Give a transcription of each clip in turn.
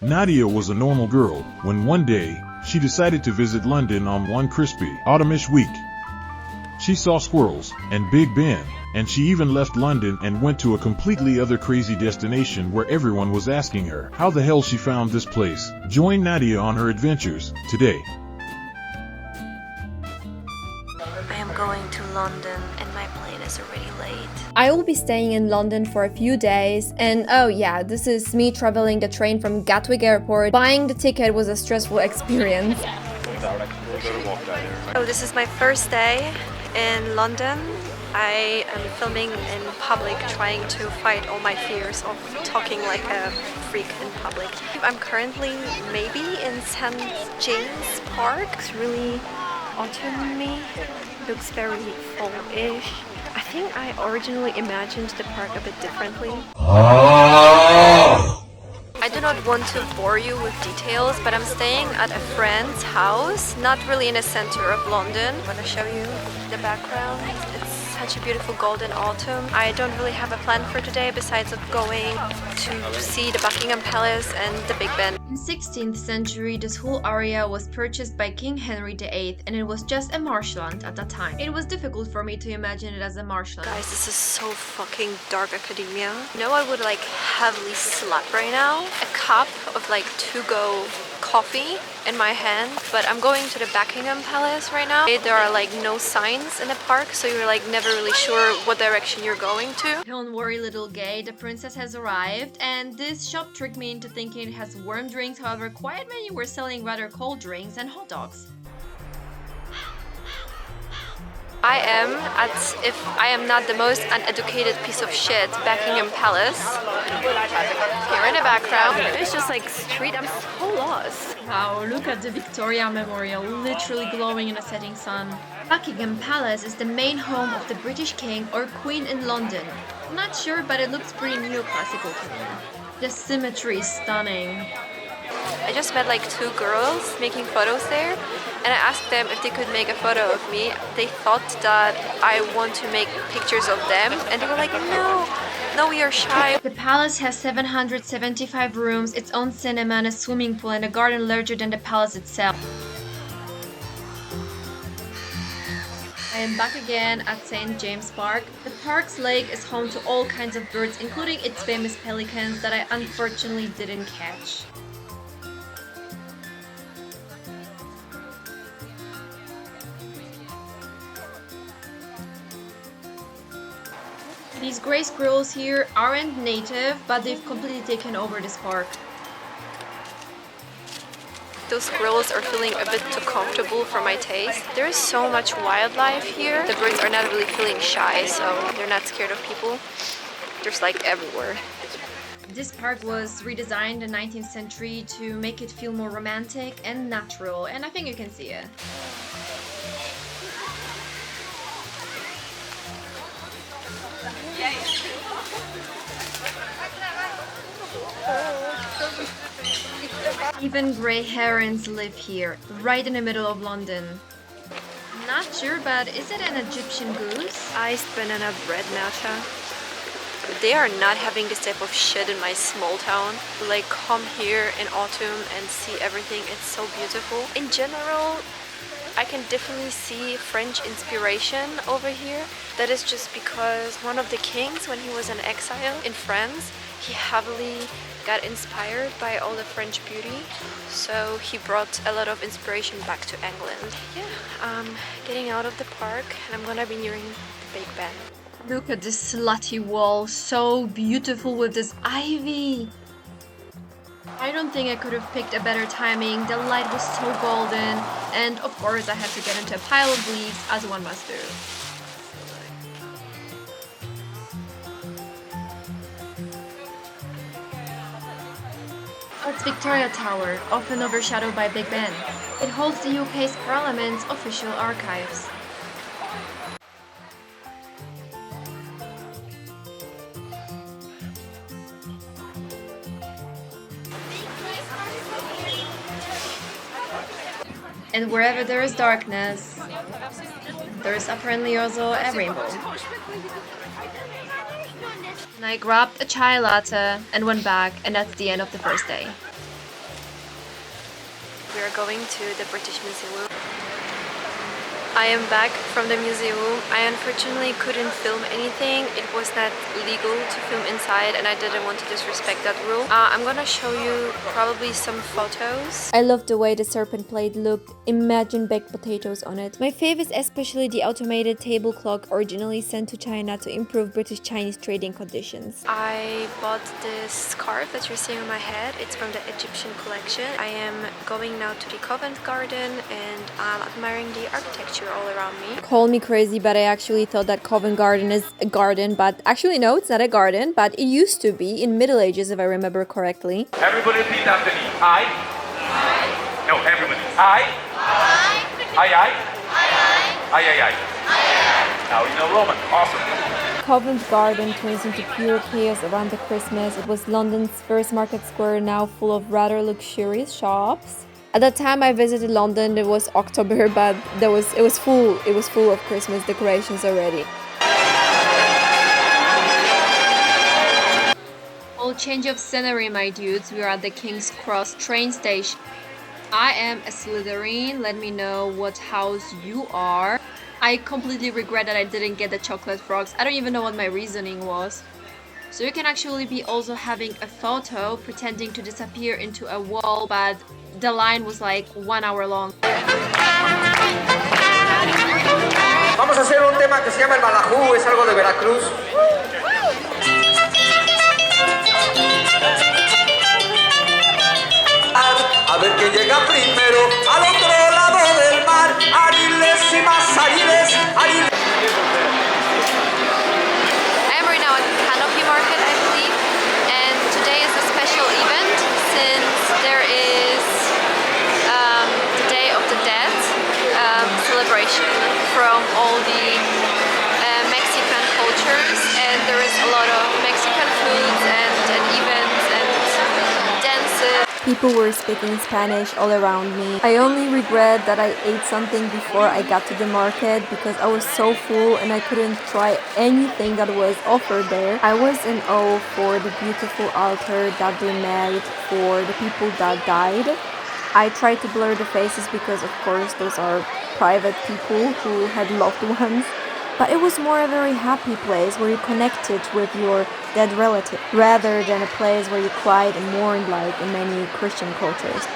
Nadia was a normal girl when one day, she decided to visit London on one crispy, autumnish week. She saw squirrels and Big Ben, and she even left London and went to a completely other crazy destination where everyone was asking her how the hell she found this place. Join Nadia on her adventures today. I am going to London and my plane is already late. I will be staying in London for a few days, and oh yeah, this is me traveling the train from Gatwick Airport. Buying the ticket was a stressful experience. Oh, this is my first day in London. I am filming in public, trying to fight all my fears of talking like a freak in public. I'm currently maybe in St. James Park. It's really autumny, looks very fall-ish. I think I originally imagined the park a bit differently. I do not want to bore you with details, but I'm staying at a friend's house, not really in the center of London. I'm gonna show you the background. It's such a beautiful golden autumn. I don't really have a plan for today besides of going to see the Buckingham Palace and the Big Ben. In 16th century, this whole area was purchased by King Henry VIII, and it was just a marshland at that time. It was difficult for me to imagine it as a marshland. Guys, this is so fucking dark academia. You know, I would like heavily slap right now. A cup of like to-go coffee in my hand, but I'm going to the Buckingham Palace right now. There are like no signs in the park, so you're like never really sure what direction you're going to. Don't worry, little gay, the princess has arrived, and this shop tricked me into thinking it has warm drinks. However, quiet menu were selling rather cold drinks and hot dogs. I am if I am not the most uneducated piece of shit, Buckingham Palace. Here in the background, it's just like street. I'm so lost. Wow, look at the Victoria Memorial, literally glowing in the setting sun. Buckingham Palace is the main home of the British King or Queen in London. I'm not sure, but it looks pretty neoclassical to me. The symmetry is stunning. I just met like two girls making photos there, and I asked them if they could make a photo of me. They thought that I want to make pictures of them, and they were like, no, we are shy. The palace has 775 rooms, its own cinema and a swimming pool, and a garden larger than the palace itself. I am back again at St. James Park. The park's lake is home to all kinds of birds, including its famous pelicans that I unfortunately didn't catch. These grey squirrels here aren't native, but they've completely taken over this park. Those squirrels are feeling a bit too comfortable for my taste. There is so much wildlife here. The birds are not really feeling shy, so they're not scared of people. There's like everywhere. This park was redesigned in the 19th century to make it feel more romantic and natural, and I think you can see it. Even grey herons live here, right in the middle of London. Not sure, but is it an Egyptian goose? Iced banana bread matcha. They are not having this type of shit in my small town. Like, come here in autumn and see everything. It's so beautiful. In general, I can definitely see French inspiration over here. That is just because one of the kings, when he was in exile in France, he heavily got inspired by all the French beauty. So he brought a lot of inspiration back to England. Yeah, I'm getting out of the park and I'm gonna be nearing the Big Ben. Look at this slutty wall, so beautiful with this ivy. I don't think I could have picked a better timing. The light was so golden, and of course I had to get into a pile of leaves, as one must do. That's Victoria Tower, often overshadowed by Big Ben. It holds the UK's Parliament's official archives. And wherever there is darkness, there is apparently also a rainbow. And I grabbed a chai latte and went back, and that's the end of the first day. We are going to the British Museum. I am back from the museum. I unfortunately couldn't film anything. It was not legal to film inside and I didn't want to disrespect that rule. I'm gonna show you probably some photos. I love the way the serpent plate looked. Imagine baked potatoes on it. My fave is especially the automated table clock originally sent to China to improve British-Chinese trading conditions. I bought this scarf that you're seeing on my head. It's from the Egyptian collection. I am going now to the Covent Garden and I'm admiring the architecture all around me. Call me crazy, but I actually thought that Covent Garden is a garden, but actually no, it's not a garden, but it used to be in Middle Ages if I remember correctly. Everybody repeat after me. I. No, everybody. I. I. Now you know Roman. Awesome. Covent Garden turns into pure chaos around the Christmas. It was London's first market square, now full of rather luxurious shops. At the time I visited London, it was October, but it was full of Christmas decorations already. All change of scenery, my dudes. We are at the King's Cross train station. I am a Slytherin. Let me know what house you are. I completely regret that I didn't get the chocolate frogs. I don't even know what my reasoning was. So you can actually be also having a photo pretending to disappear into a wall, but the line was like 1 hour long. Vamos a hacer un tema que se llama el Balajú, es algo de Veracruz. A ver quién llega primero al otro lado del mar. Ariles y más ariles, ariles. I am right now at Canopy Market, I believe, and today is a special event since there is the Day of the Dead celebration from all the Mexican cultures, and there is a lot of Mexican foods and events and dances. People were speaking Spanish all around me. I only regret that I ate something before I got to the market because I was so full and I couldn't try anything that was offered there. I was in awe for the beautiful altar that they made for the people that died. I tried to blur the faces because of course those are private people who had loved ones. But it was more a very happy place where you connected with your dead relative, rather than a place where you cried and mourned like in many Christian cultures.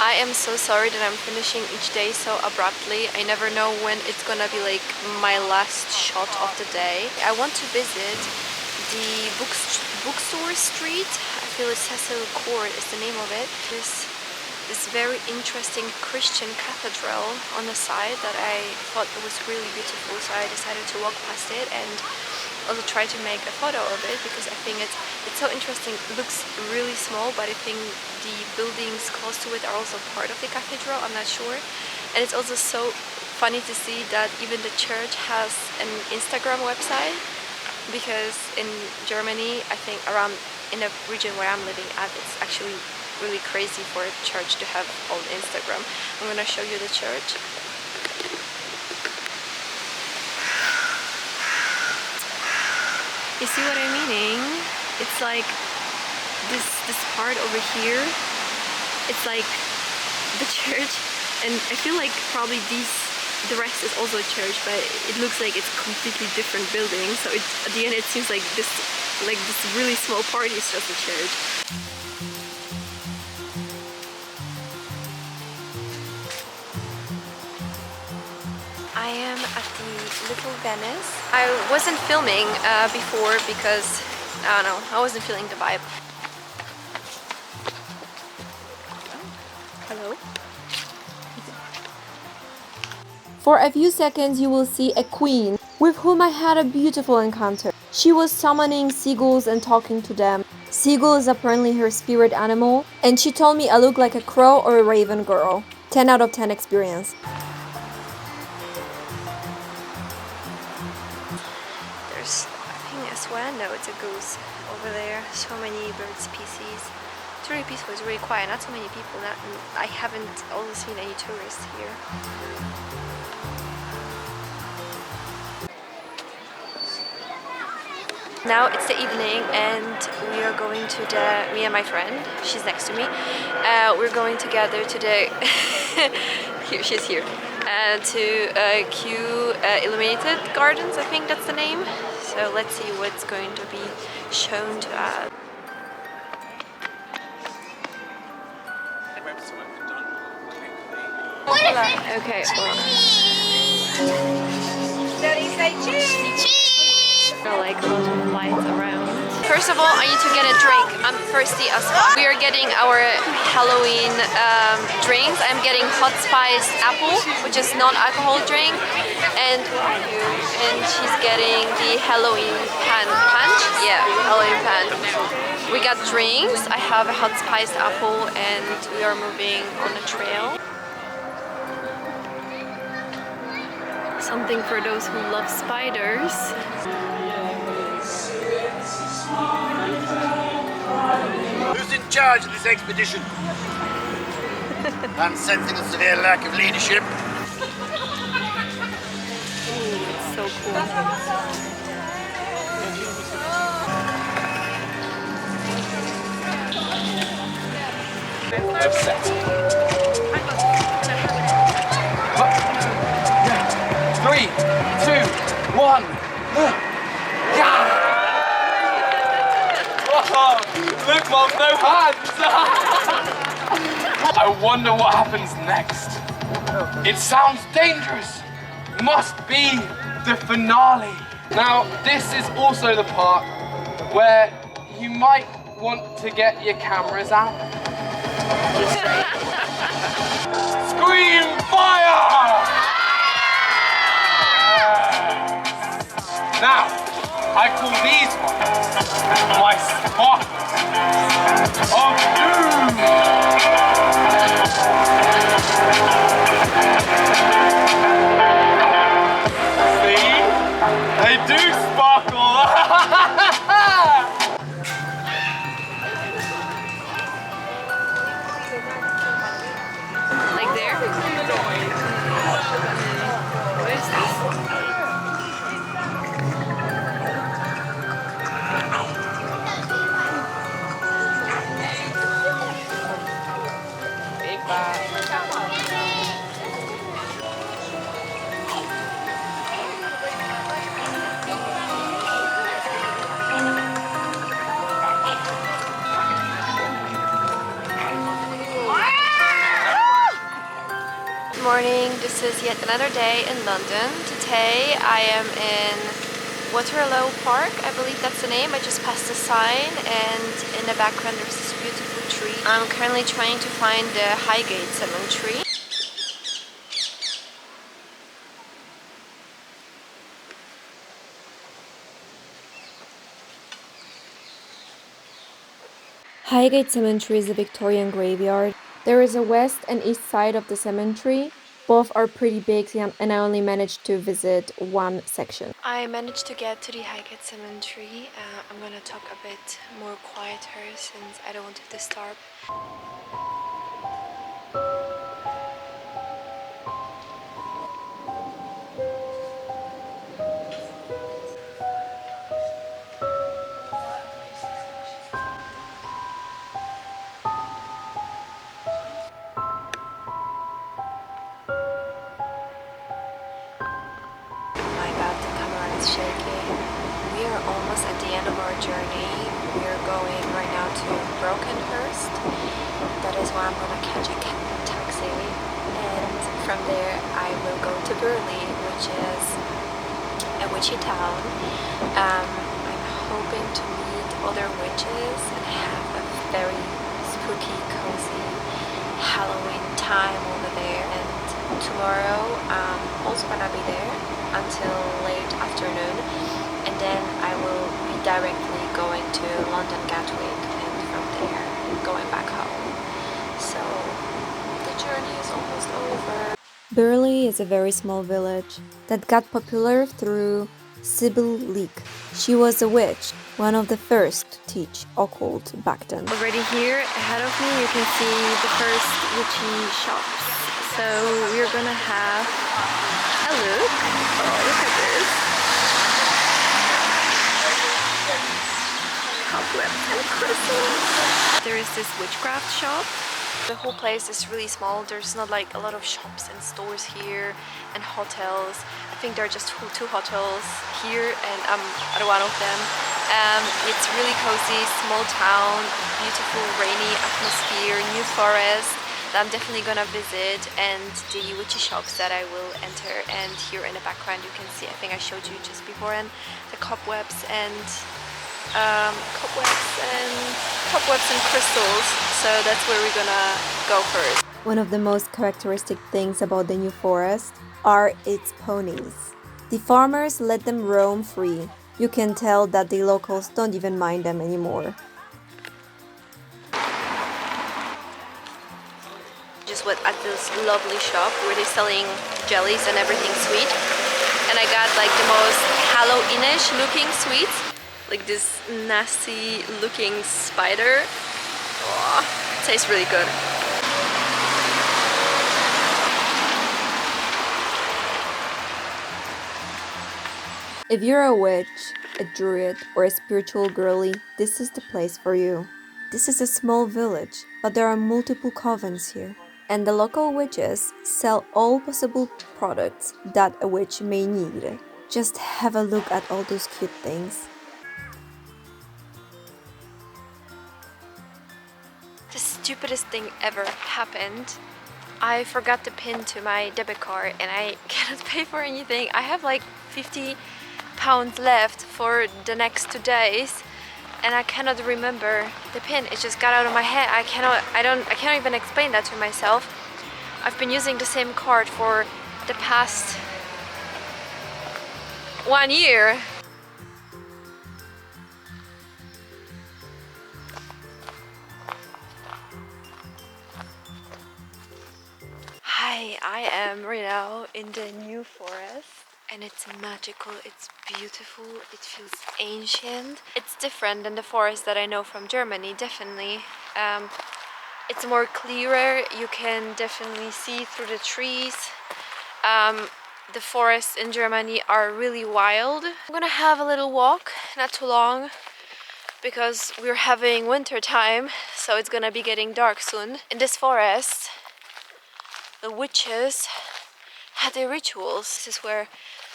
I am so sorry that I'm finishing each day so abruptly. I never know when it's gonna be like my last shot of the day. I want to visit the bookstore street. I feel it's Cecil Court is the name of it. This very interesting Christian cathedral on the side that I thought it was really beautiful, so I decided to walk past it and also try to make a photo of it because I think it's so interesting. It looks really small, but I think the buildings close to it are also part of the cathedral. I'm not sure. And it's also so funny to see that even the church has an Instagram website, because in Germany, I think around in the region where I'm living at, it's actually really crazy for a church to have on Instagram. I'm gonna show you the church. You see what I'm meaning? It's like this part over here. It's like the church, and I feel like probably the rest is also a church, but it looks like it's completely different buildings. So at the end it seems like this really small part is just a church. I am at the Little Venice. I wasn't filming before because, I don't know, I wasn't feeling the vibe. Hello? For a few seconds you will see a queen with whom I had a beautiful encounter. She was summoning seagulls and talking to them. Seagull is apparently her spirit animal, and she told me I look like a crow or a raven girl. 10 out of 10 experience. There's, I think, a swan? No, it's a goose over there. So many bird species. It's really peaceful, it's really quiet, not so many people. I haven't also seen any tourists here. Now it's the evening and we are going to me and my friend, she's next to me, we're going together to the, here, she's here, to Q Illuminated Gardens, I think that's the name. So let's see what's going to be shown to us. Okay, like a lot of lights around. First of all, I need to get a drink. I'm thirsty as fuck. We are getting our Halloween drinks. I'm getting hot spiced apple, which is non-alcohol drink, and she's getting the Halloween punch. Yeah, Halloween punch. We got drinks. I have a hot spiced apple, and we are moving on a trail. Something for those who love spiders. Who's in charge of this expedition? I'm sensing a severe lack of leadership. Ooh, it's so cool. Upset. 3, 2, 1. Oh, look, Mom, no hands! I wonder what happens next. It sounds dangerous. Must be the finale. Now, this is also the part where you might want to get your cameras out. Scream fire! Now, I call these ones my spots of doom. See? They do sparkle. Like there? What is this? Good morning, this is yet another day in London. Today I am in Waterloo Park, I believe that's the name. I just passed a sign and in the background there's this beautiful tree. I'm currently trying to find the Highgate Cemetery. Highgate Cemetery is a Victorian graveyard. There is a west and east side of the cemetery. Both are pretty big and I only managed to visit one section. I managed to get to the Highgate Cemetery. I'm gonna talk a bit more quieter since I don't want to disturb. Shaking. We are almost at the end of our journey. We are going right now to Brockenhurst. That is why I'm gonna catch a taxi, and from there I will go to Burley, which is a witchy town. I'm hoping to meet other witches and have a very spooky, cozy Halloween time over there. And tomorrow I'm also gonna be there until late afternoon, and then I will be directly going to London Gatwick and from there going back home. So the journey is almost over. Burley is a very small village that got popular through Sybil Leek. She was a witch, one of the first to teach occult back then. Already here ahead of me you can see the first witchy shops. So we're gonna have a look. Oh, look at this. Cobwebs and crystals. There is this witchcraft shop. The whole place is really small. There's not like a lot of shops and stores here and hotels. I think there are just two hotels here and I'm at one of them. It's really cozy, small town, beautiful rainy atmosphere, new forest that I'm definitely gonna visit, and the witchy shops that I will enter. And here in the background you can see, I think I showed you just before, and the cobwebs and crystals. So that's where we're gonna go first. One of the most characteristic things about the New Forest are its ponies. The farmers let them roam free. You can tell that the locals don't even mind them anymore. Just went at this lovely shop where they're selling jellies and everything sweet. And I got like the most Halloween-ish looking sweets. Like this nasty looking spider. Oh, it tastes really good. If you're a witch, a druid, or a spiritual girly, this is the place for you. This is a small village, but there are multiple covens here. And the local witches sell all possible products that a witch may need. Just have a look at all those cute things. The stupidest thing ever happened. I forgot the pin to my debit card and I cannot pay for anything. I have like 50 pounds left for the next 2 days and I cannot remember the pin. It just got out of my head. I can't even explain that to myself. I've been using the same card for the past 1 year. Hi, I am right now in the New Forest. And it's magical, it's beautiful, it feels ancient. It's different than the forest that I know from Germany, definitely. It's more clearer, you can definitely see through the trees. The forests in Germany are really wild. I'm gonna have a little walk, not too long, because we're having winter time, so it's gonna be getting dark soon. In this forest, the witches had their rituals. This is where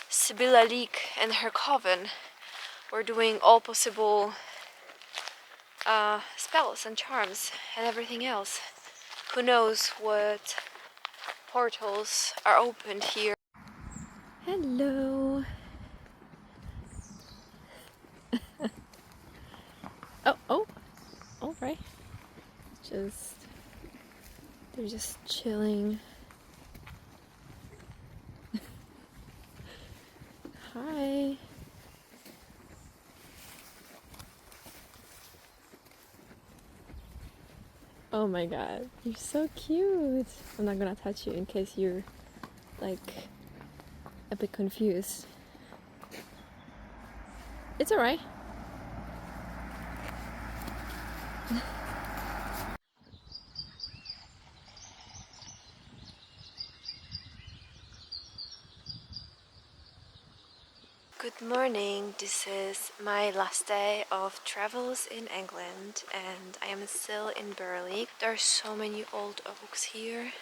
Sibylla Leek and her coven were doing all possible spells and charms and everything else. Who knows what portals are opened here. Hello. oh, all right. They're just chilling. Hi. Oh my god, you're so cute. I'm not gonna touch you in case you're like a bit confused. It's alright. Good morning, this is my last day of travels in England and I am still in Burley. There are so many old oaks here.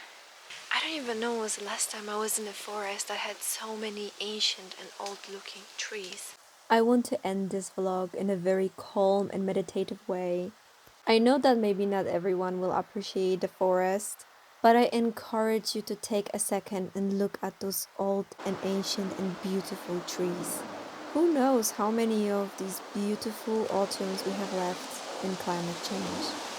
I don't even know when was the last time I was in a forest that had so many ancient and old looking trees. I want to end this vlog in a very calm and meditative way. I know that maybe not everyone will appreciate the forest, but I encourage you to take a second and look at those old and ancient and beautiful trees. Who knows how many of these beautiful autumns we have left in climate change.